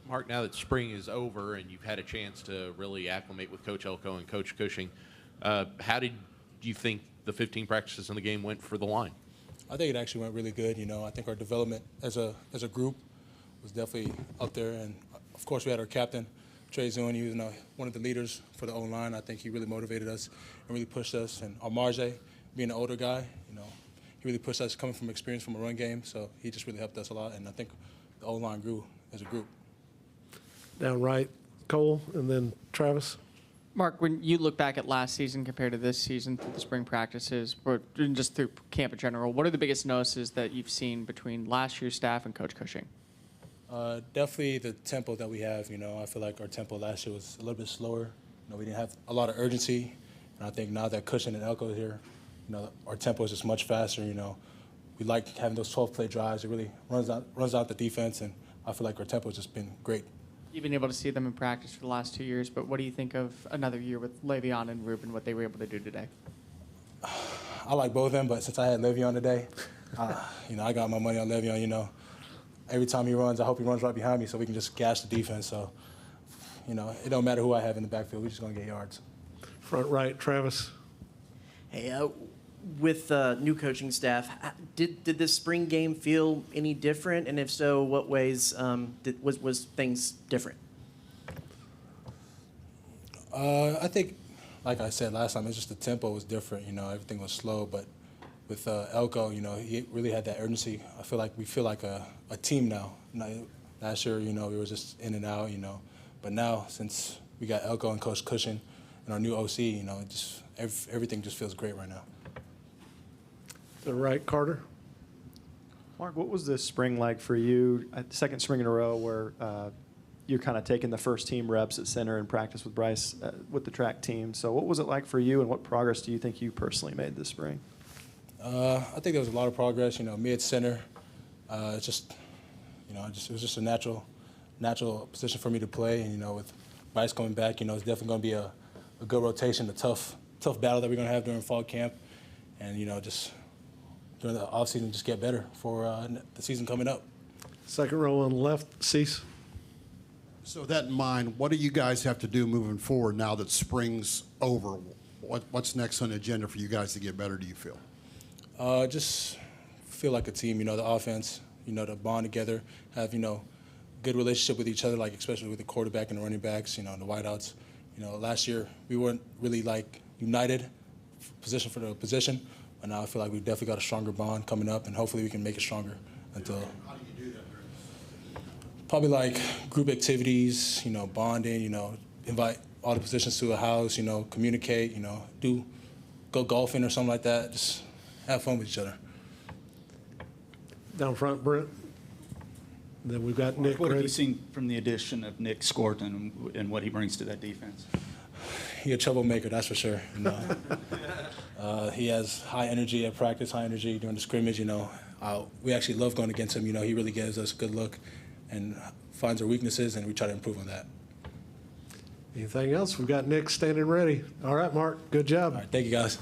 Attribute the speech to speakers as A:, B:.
A: Mark, now that spring is over and you've had a chance to really acclimate with Coach Elko and Coach Cushing, how did you think the 15 practices in the game went for the line?
B: I think it actually went really good. I think our development as a group was definitely up there. And, of course, we had our captain, Trey Zune. He was one of the leaders for the O-line. I think he really motivated us and really pushed us. And our Marjay, being an older guy, he really pushed us coming from experience from a run game. So he just really helped us a lot. And I think the O-line grew as a group.
C: Down right, Cole, and then Travis.
D: Mark, when you look back at last season compared to this season through the spring practices, or just through camp in general, what are the biggest notices that you've seen between last year's staff and Coach Cushing?
B: Definitely the tempo that we have. I feel like our tempo last year was a little bit slower. We didn't have a lot of urgency. And I think now that Cushing and Elko are here, our tempo is just much faster. We like having those 12-play drives. It really runs out the defense, and I feel like our tempo has just been great.
D: You've been able to see them in practice for the last 2 years, but what do you think of another year with Le'Veon and Ruben, what they were able to do today?
B: I like both of them, but since I had Le'Veon today, I got my money on Le'Veon. Every time he runs, I hope he runs right behind me so we can just gash the defense. So, it don't matter who I have in the backfield. We're just going to get yards.
C: Front right, Travis.
E: Hey, with new coaching staff, did this spring game feel any different? And if so, what ways was things different?
B: I think, like I said last time, it's just the tempo was different. Everything was slow. But with Elko, he really had that urgency. We feel like a team now. Last year, we were just in and out, But now, since we got Elko and Coach Cushing and our new OC, everything just feels great right now.
C: The right, Carter.
F: Mark, what was this spring like for you? Second spring in a row where you're kind of taking the first team reps at center in practice with Bryce with the track team. So what was it like for you, and what progress do you think you personally made this spring?
B: I think there was a lot of progress. Me at center, it's just, it was just a natural position for me to play. And with Bryce coming back, it's definitely going to be a good rotation, a tough battle that we're going to have during fall camp, and just during the offseason, just get better for the season coming up.
C: Second row on the left, Cease.
G: So with that in mind, what do you guys have to do moving forward now that spring's over? What's next on the agenda for you guys to get better, do you feel?
B: Just feel like a team, the offense, to bond together, have, good relationship with each other, like especially with the quarterback and the running backs, the wideouts. Last year we weren't really united position for the position, but now I feel like we've definitely got a stronger bond coming up, and hopefully we can make it stronger until.
G: How do you do that?
B: Probably group activities, bonding, invite all the positions to a house, communicate, go golfing or something like that. Just have fun with each other.
C: Down front, Brent. Then we've got Nick.
H: What have you seen from the addition of Nick Scorton and what he brings to that defense?
B: He's a troublemaker, that's for sure. He has high energy at practice, high energy during the scrimmage. We actually love going against him. He really gives us a good look and finds our weaknesses, and we try to improve on that.
C: Anything else? We've got Nick standing ready. All right, Mark. Good job.
B: All right, thank you, guys.